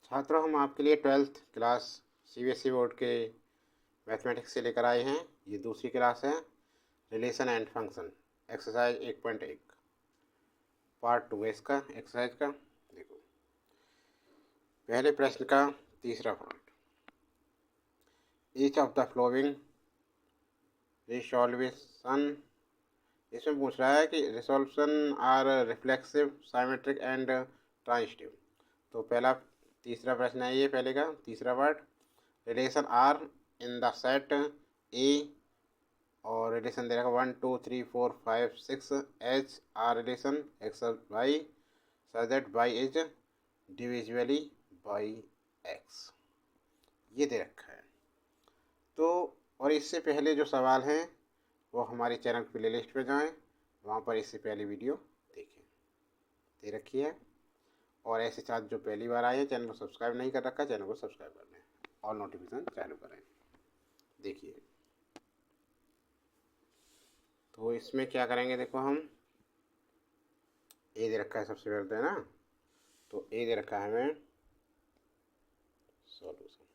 छात्रों, हम आपके लिए 12th क्लास सीबीएसई बोर्ड के मैथमेटिक्स से लेकर आए हैं। ये दूसरी क्लास है, relation and function, exercise 1.1 part 2 है इसका एक्सरसाइज का। देखो, पहले प्रश्न का तीसरा part, each of the following resolution. इसमें पूछ रहा है कि resolution R reflexive, symmetric and transitive. तो पहला तीसरा प्रश्न है ये, पहले का तीसरा part, relation R in the set A, और रिलेशन दे रखा 1 2 3 4 5 6 H R relation x Y such that Y is divisibly by X, ये दे रखा है। तो और इससे पहले जो सवाल हैं वो हमारे चैनल प्ले लिस्ट पे जाएं, वहाँ पर इससे पहले वीडियो देखें, दे रखी है। और ऐसे साथ जो पहली बार आए हैं, चैनल को सब्सक्राइब नहीं कर रखा, चैनल को सब्सक्राइब कर लें और नोटिफिकेशन चालू करें। देखिए, तो इसमें क्या करेंगे, देखो हम ए दे रखा है सबसे पहले, है ना। तो ए दे रखा है हमें सॉल्यूशन,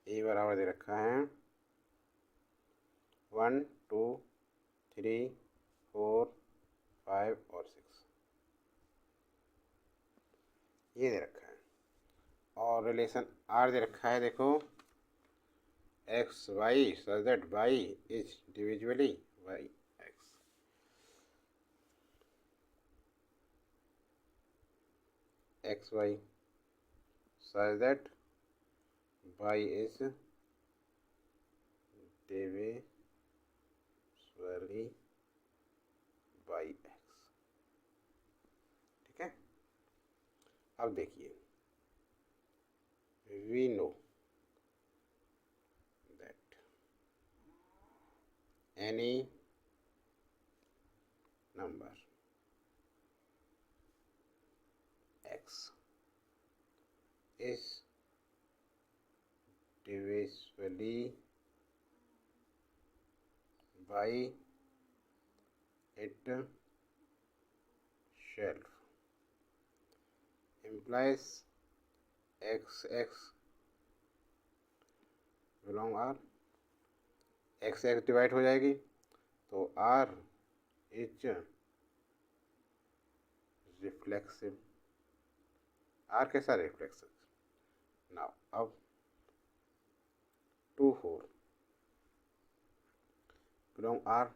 ए बराबर दे रखा है 1 2 3 4 5 और 6, ये दे रखा है। और रिलेशन आर दे रखा है, देखो X Y such that Y is divisibly by X, X Y such that Y is divisibly by X. ठीक है, अब देखिए, we know that any number x is divisibly by itself implies x belong R, x divide हो जाएगी तो R is reflexive, R कैसा reflexive. Now अब 2 4 belong R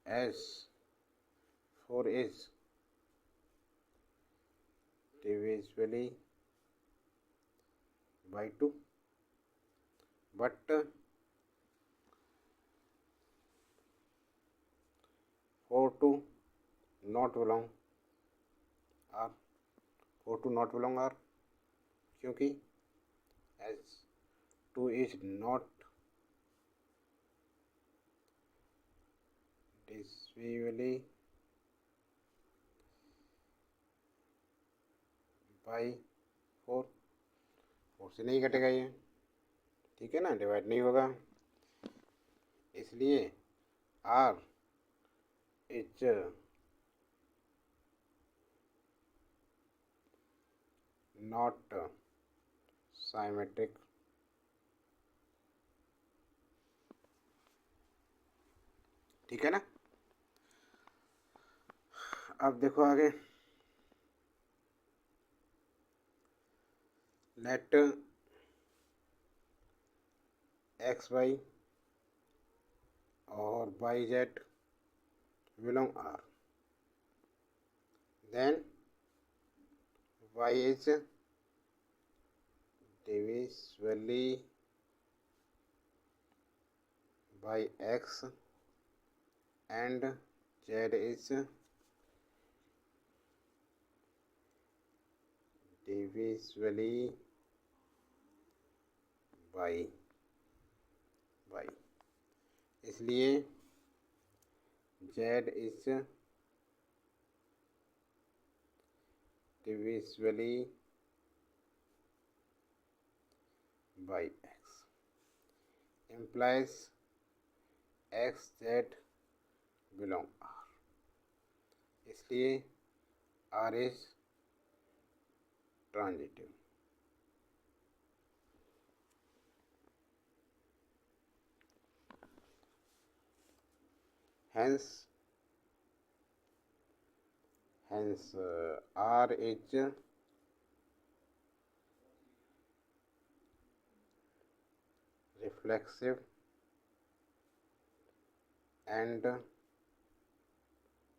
as 4 is divisibly by 2, but 4 to not belong R, 4 to not belong R, क्योंकि as 2 is not divisibly by 4, 4 से नहीं कटेगा ये, ठीक है ना, डिवाइड नहीं होगा, इसलिए R इज नॉट साइमेट्रिक। ठीक है ना। अब देखो आगे, लेट एक्स वाई और Y Z belong R, then Y is divisibly by X and z is divisibly by y, इसलिए z is divisibly by x implies x z belong R, इसलिए R is transitive. Hence R is reflexive and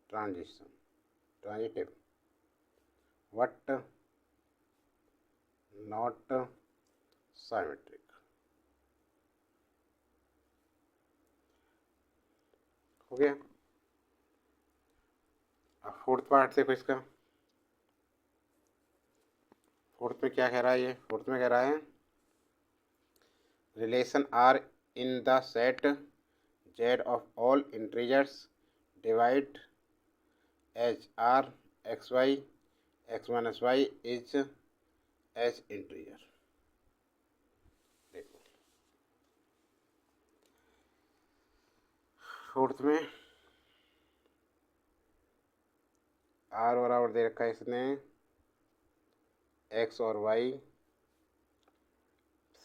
transitive, but not symmetric. हो गया। अब fourth part देखो इसका। Fourth में क्या कह रहा है ये? फोर्थ में कह रहा है relation R in the set Z of all integers divide H R x Y x minus y is H integer. देखो फोर्थ में आर बराबर दे रखा है इसने एक्स और y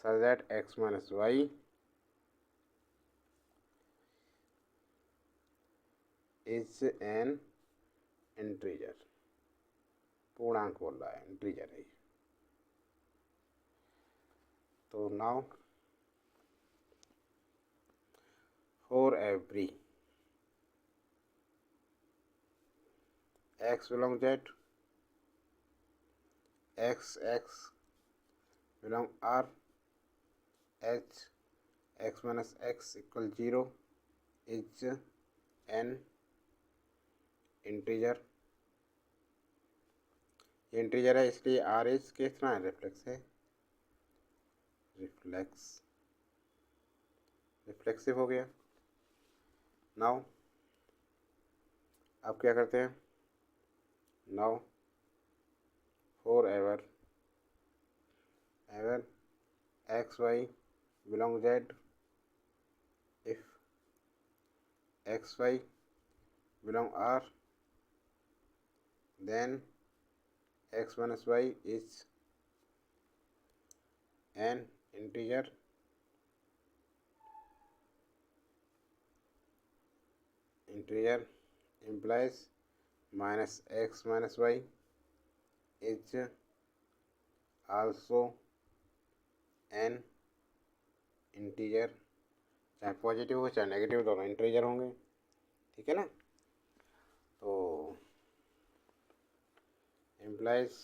such that x minus y is an integer, पूर्णांक बोल रहा है, इंटीजर है। तो now for every x belong z, x belong r, h x minus x equal 0 is an integer. ये इंटीजर है इसलिए आर इज कितना है? रिफ्लेक्स है, रिफ्लेक्सिव हो गया। नाउ अब क्या करते हैं? Now for ever x Y belong Z, if x Y belong R, then x minus y is an integer implies minus x minus y is also an integer, चाहे positive हो चाहे negative, दोनों integer होंगे। ठीक है ना? तो implies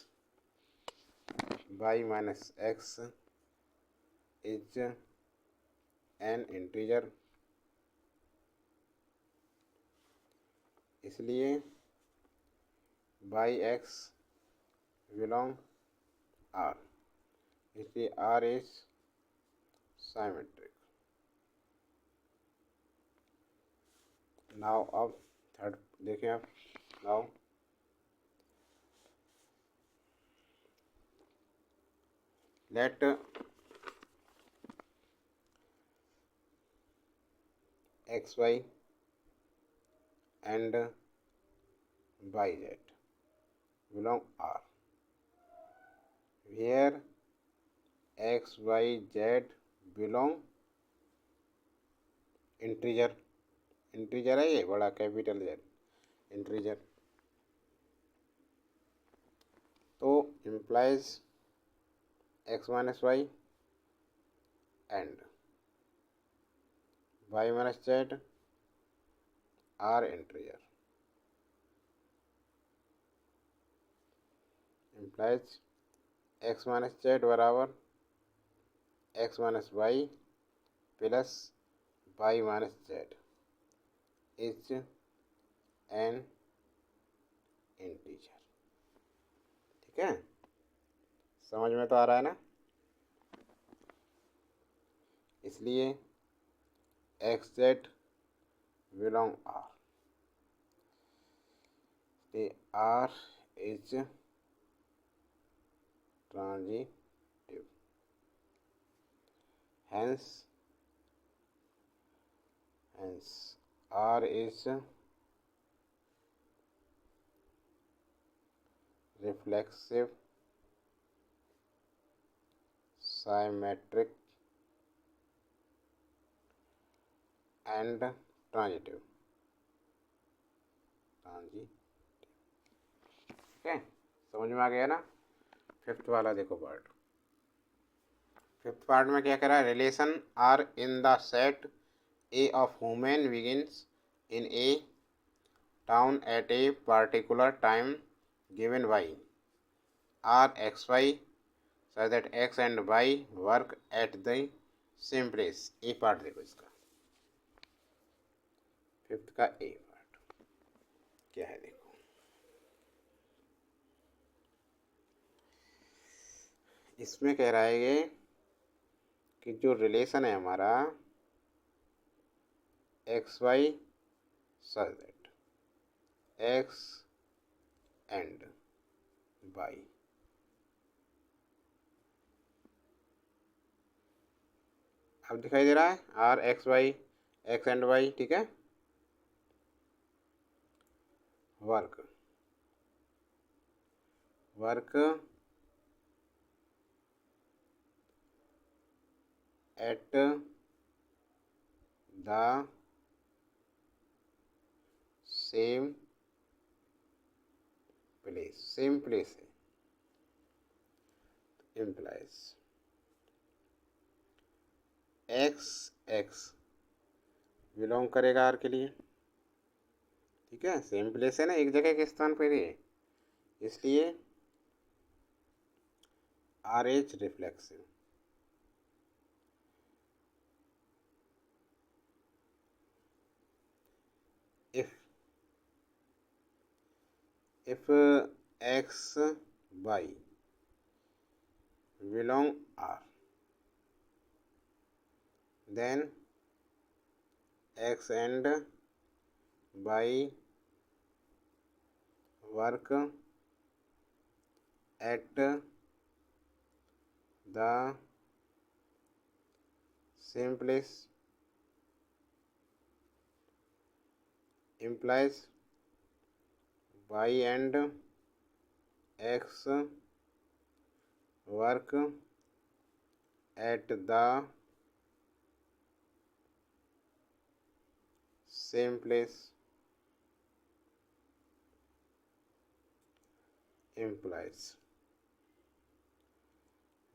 y minus x is an integer, इसलिए बाई एक्स बिलोंग आर, इसलिए आर इज साइमेट्रिक। नाउ अब थर्ड देखें आप। Now let x Y and yz belong R, where x y z belong integer. Integer है ये बड़ा capital Z integer. तो implies X minus Y and Y minus Z are integer, implies X minus Z बराबर X minus Y plus Y minus Z is an integer. ठीक है? समझ में तो आ रहा है ना? इसलिए x z belong R, R is transitive, hence R is reflexive symmetric and transitive. ठीक है, समझ में आ गया ना। फिफ्थ वाला देखो पार्ट। फिफ्थ पार्ट में क्या करा, relation R in the set A of women beings in a town at a particular time given by R XY so that X and Y work at the same place। A part देखो इसका, fifth का ए part क्या है देखो। इसमें कह रहा है ये कि जो रिलेशन है हमारा x Y such that x and y अब दिखाई दे रहा है R x Y x and y. ठीक है, work at the same place है, इम्प्लाइज एक्स बिलोंग करेगा आर के लिए। ठीक है, सेम प्लेस है ना, एक जगह के स्थान पर ही है, इसलिए R H reflexive. if x y belong R, then x and y work at the same place, implies y and x work at the same place, implies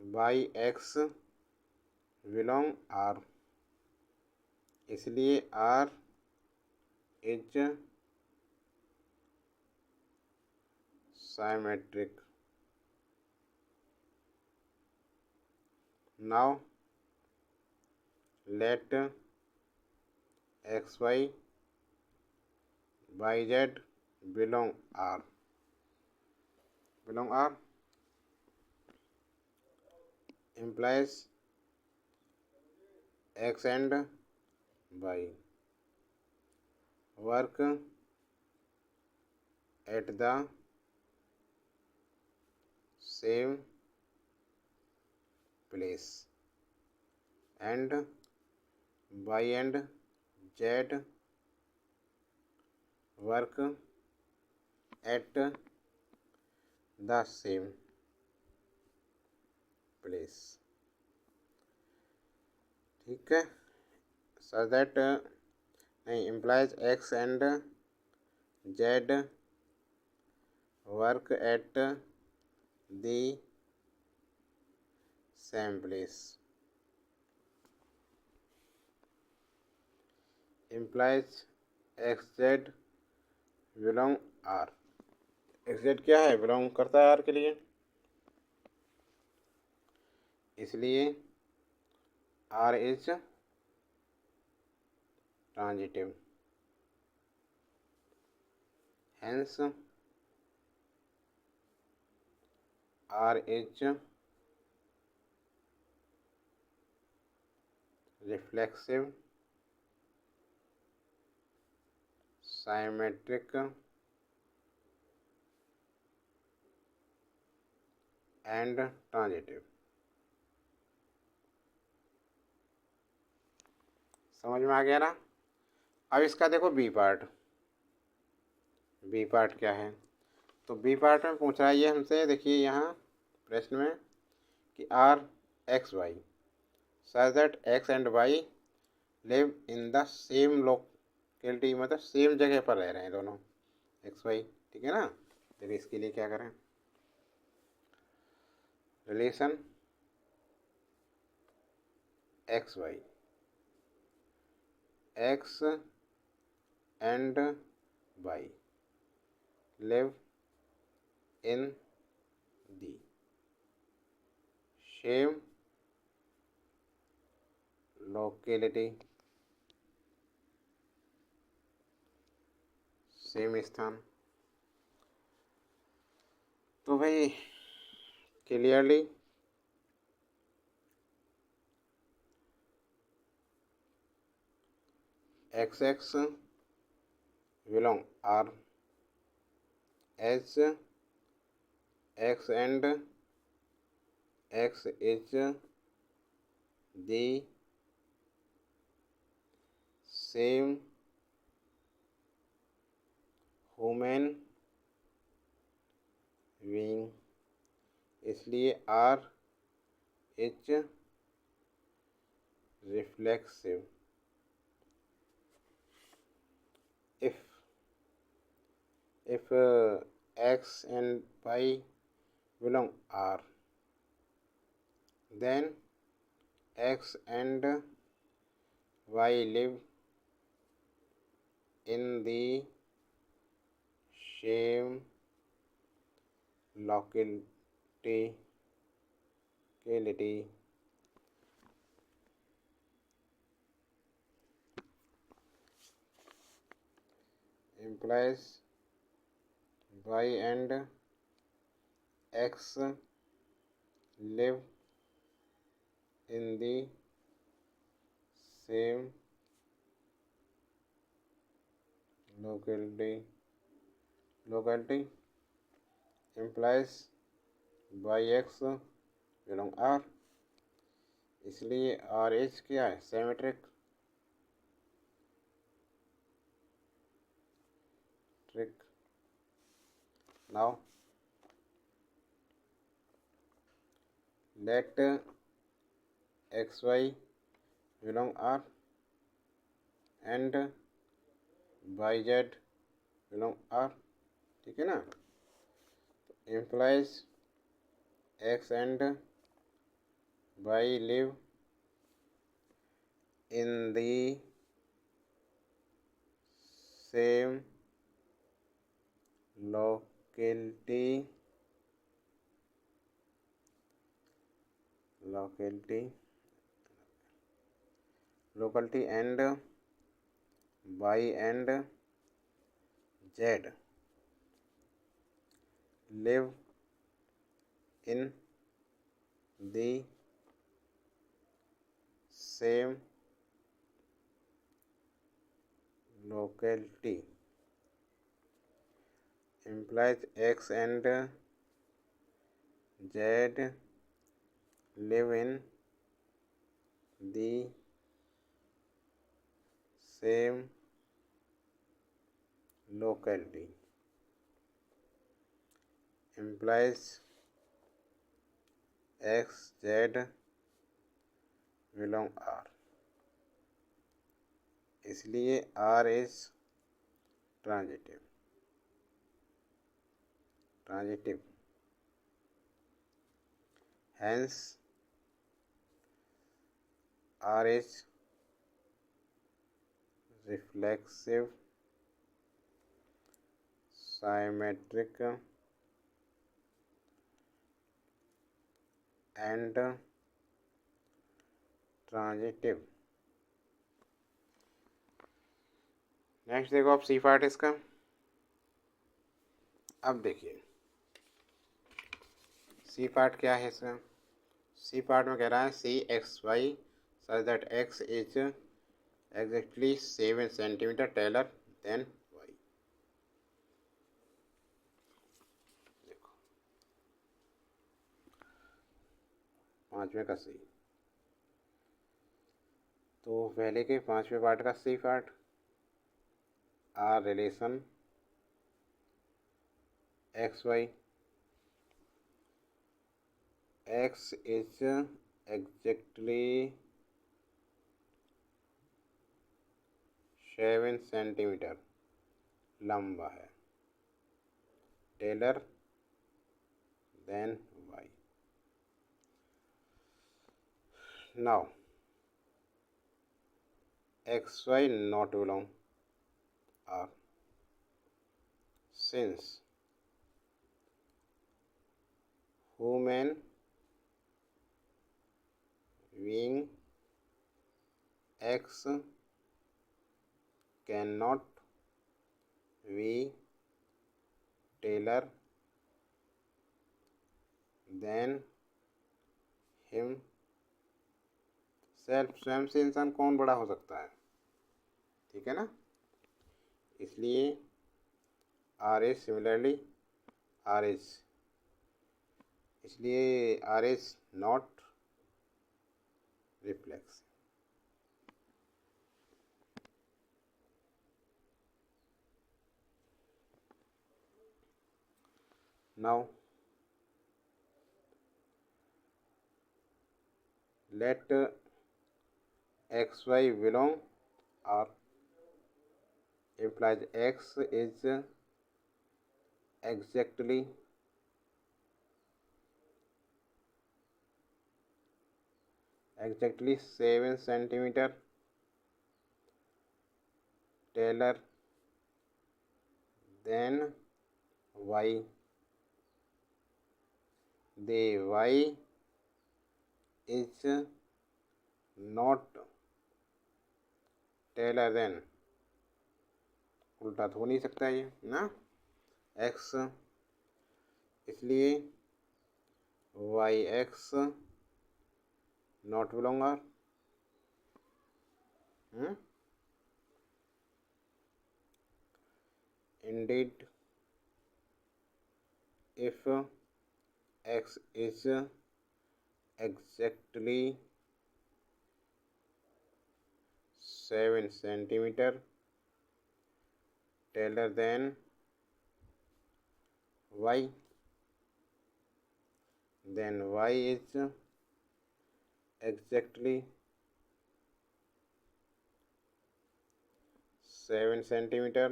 y x belong R, इसलिए R is symmetric। Now let xy yz belong R implies x and y work at the same place and y and z work at the same place। ठीक है, so that नहीं, implies x and z work at the same place, implies xz belong R। xz क्या है, belong करता है R के लिए, इसलिए R is transitive, hence R is reflexive, symmetric and transitive। समझ में आ गया ना। अब इसका देखो बी पार्ट। बी पार्ट क्या है, तो बी पार्ट में पूछ रहा है ये हमसे, देखिए यहाँ प्रश्न में कि R x y such that x and y live in the same locality, मतलब सेम जगह पर रह रहे हैं दोनों एक्स वाई। ठीक है ना। देखिए इसके लिए क्या करें, relation x Y, x and Y live in the same locality, same स्थान। तो भाई clearly X X belong R H X and X is the same human being, इसलिए R is reflexive. if x and y belong R, then x and y live in the same locality implies y and x live in the same locality implies yx belong R, इसलिए R H क्या है, symmetric. Now let x Y belong R and y Z belong R. ठीक है ना। implies x and y live in the same locality and y and z live in the same locality implies x and z live in the same locality implies x z belong R, इसलिए R is transitive। hence R is reflexive, symmetric and transitive। Next देखो आप C part इसका। अब देखिए C part क्या है इसका। C part में कह रहा है C X Y such that X is exactly 7 centimetre taller than Y. देखो पांचवें का सी, तो पहले के पांचवें पार्ट का C part R relation x Y, x is exactly 7 centimetre लंबा है, taller than y. Now x y not belong R, since human being x cannot be taller than him self, स्वयं से इंसान कौन बड़ा हो सकता है, ठीक है ना। इसलिए R is similarly R is, इसलिए R is not reflex. Now let xy belong R implies x is exactly exactly 7 centimeter taller than y. The y is not taller than, उल्टा तो हो नहीं सकता ये ना, x, इसलिए Y x not belong R. indeed if x is exactly 7 centimeter taller than y, then y is exactly 7 centimeter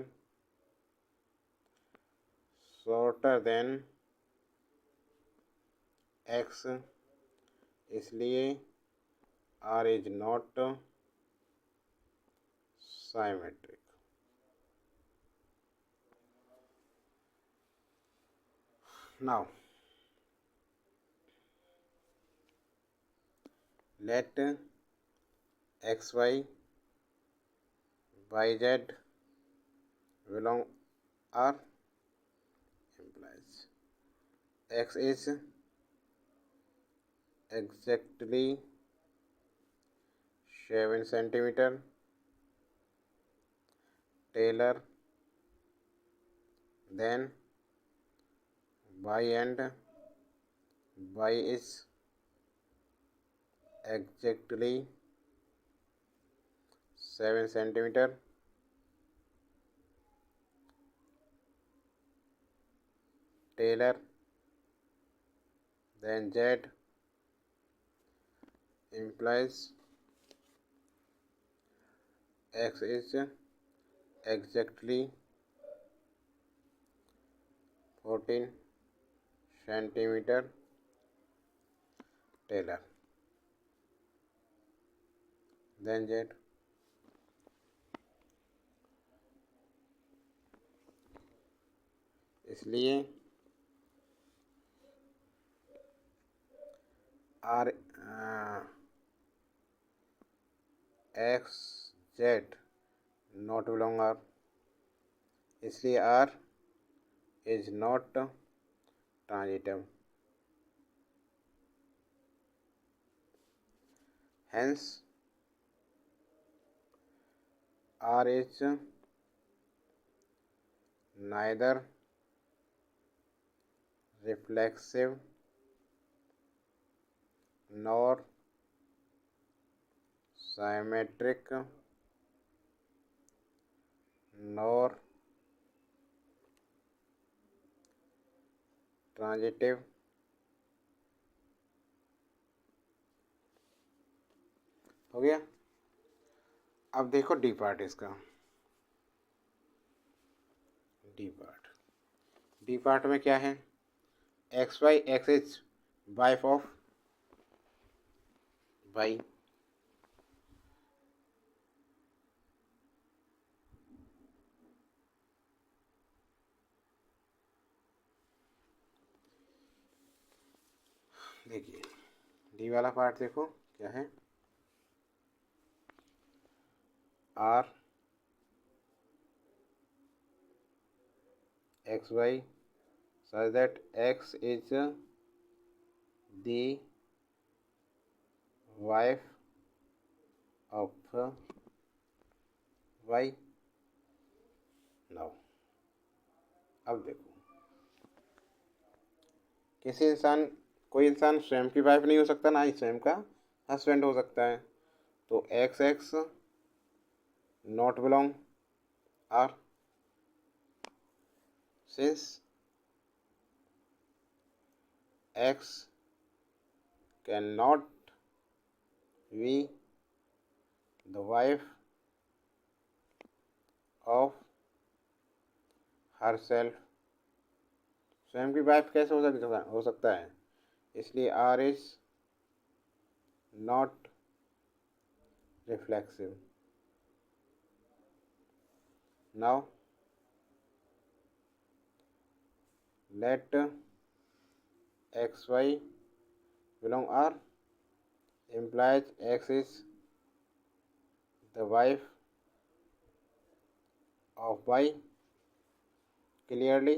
shorter than x, इसलिए r is not symmetric। now let xy yz belong R implies x is exactly 7 centimeter taller than y and y is exactly 7 centimeter taller than z implies x is exactly 14 centimeter taller than z। इसलिए R X Z not belong R, इसलिए R is not transitive, hence R is neither reflexive nor symmetric nor transitive हो गया। अब देखो D part इसका। D part में क्या है? X Y, x is wife of y, देखिए डी वाला पार्ट देखो क्या है, R x y such that x is the wife of y। Now अब देखो, किसी इंसान, कोई इंसान स्वयं की वाइफ नहीं हो सकता, ना ही स्वयं का हस्बैंड हो सकता है। तो x x not belong R, since x can not be the wife of her self, स्वयं की वाइफ कैसे हो सकता है? इसलिए R is not reflexive. Now let x y belong R implies x is the wife of y, clearly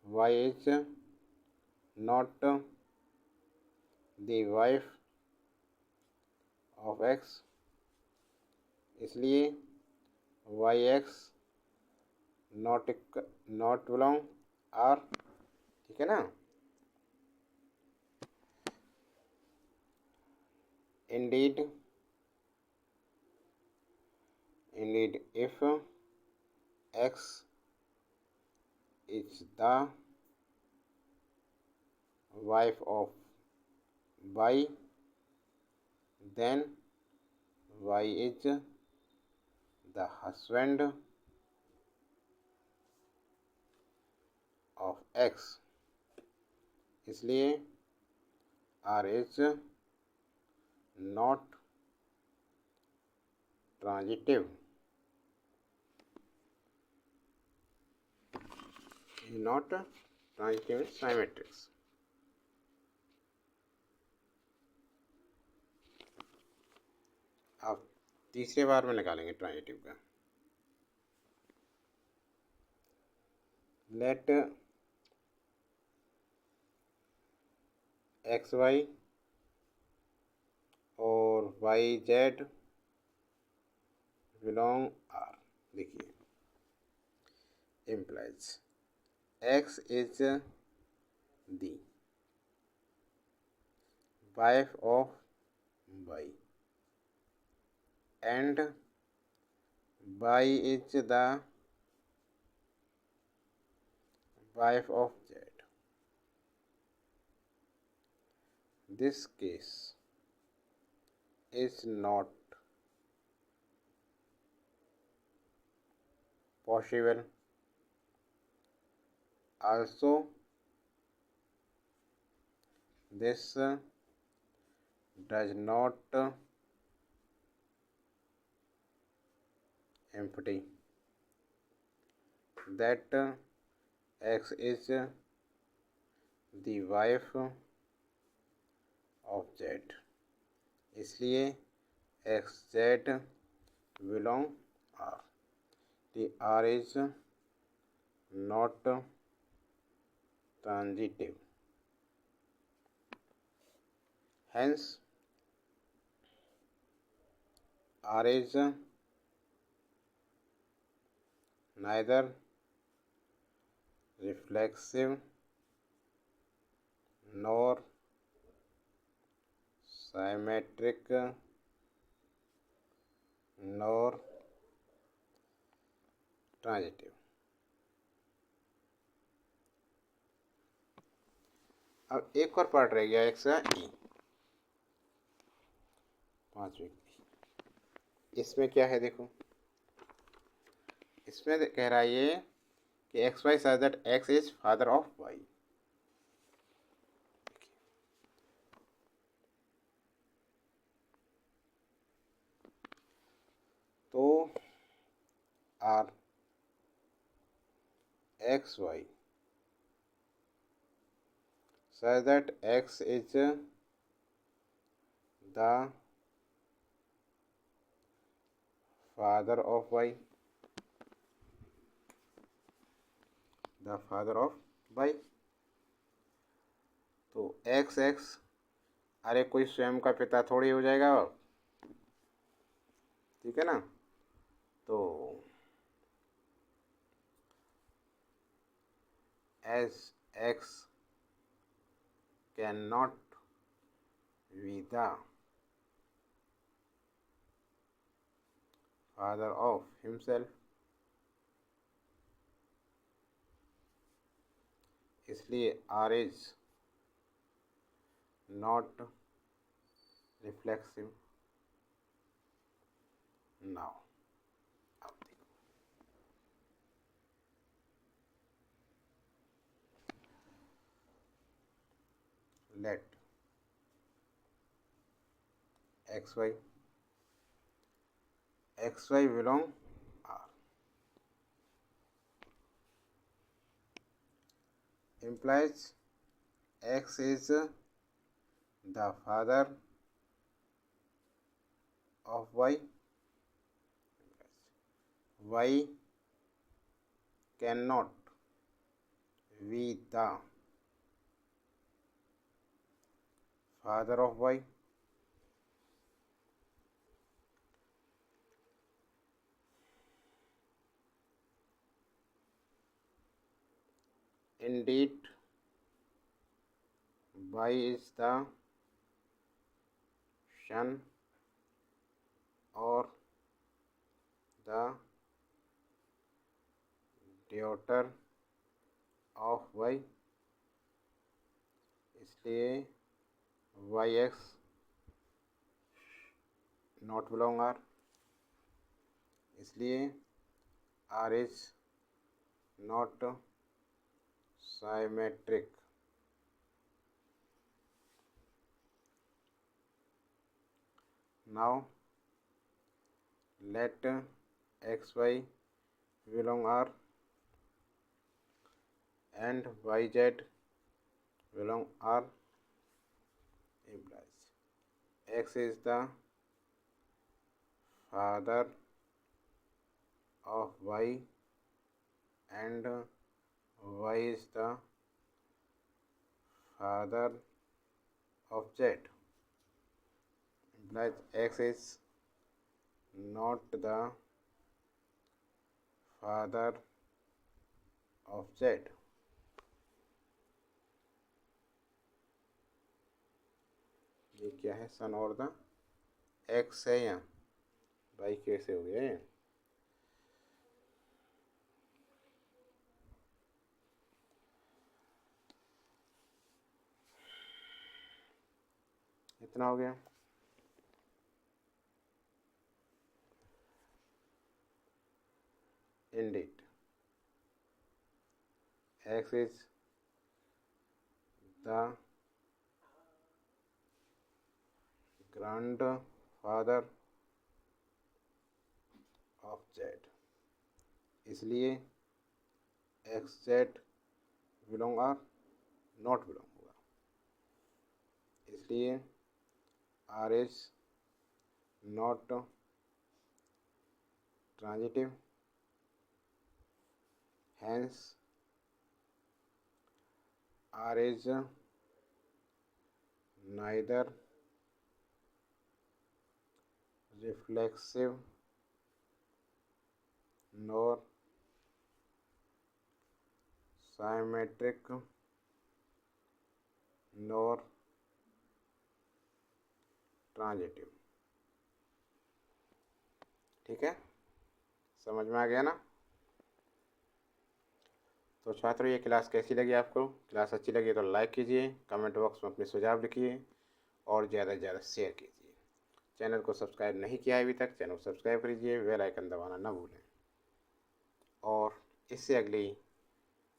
y is not the wife of x, इसलिए y x not belong R. ठीक है ना? Indeed if x is the wife of y, then y is the husband of x, इसलिए R is not transitive, not transitive symmetrics. अब तीसरे बार में निकालेंगे ट्रांजिटिव का। लेट एक्स वाई और वाई जेड बिलोंग आर। देखिए, implies x is the wife of y and y is the wife of z. This case is not possible. Also, this does not imply that x is the wife of z, इसलिए x z belong R. The R is not transitive. Hence, R is neither reflexive nor symmetric nor transitive. अब एक और part रह गया x का ई। 5 व्यक्ति। इसमें क्या है देखो, इसमें कह रहा है ये कि X Y such that X is father of Y. तो R x Y such that X is the father of Y, the father of Y. तो एक्स एक्स, अरे कोई स्वयं का पिता थोड़ी हो जाएगा, ठीक है ना। तो as X can not be the father of himself, इसलिए R is not reflexive. Now अब देखो, let x Y belong R, implies x is the father of y, y cannot be the father of y, indeed y is the son or the daughter of y, इसलिए Y x not belong R, इसलिए R is not symmetric. Now let x y belong R and y z belong R, implies x is the father of y and y is the father of z, implies x is not the father of z। ये क्या है, सन और the x है, यहाँ भाई कैसे हो गया है। इतना हो गया। Indeed x is the grandfather of z, इसलिए x z belong R not belong होगा, इसलिए R is not transitive, hence R is neither reflexive nor symmetric nor transitive. ठीक है, समझ में आ गया ना। तो छात्रों, ये क्लास कैसी लगी आपको? क्लास अच्छी लगी तो लाइक कीजिए, कमेंट बॉक्स में अपने सुझाव लिखिए और ज़्यादा से ज़्यादा शेयर कीजिए। चैनल को सब्सक्राइब नहीं किया है अभी तक, चैनल को सब्सक्राइब कीजिए, बेल आइकन दबाना ना भूलें। और इससे अगली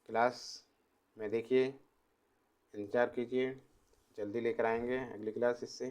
क्लास में देखिए, इंतज़ार कीजिए, जल्दी लेकर आएंगे अगली क्लास इससे।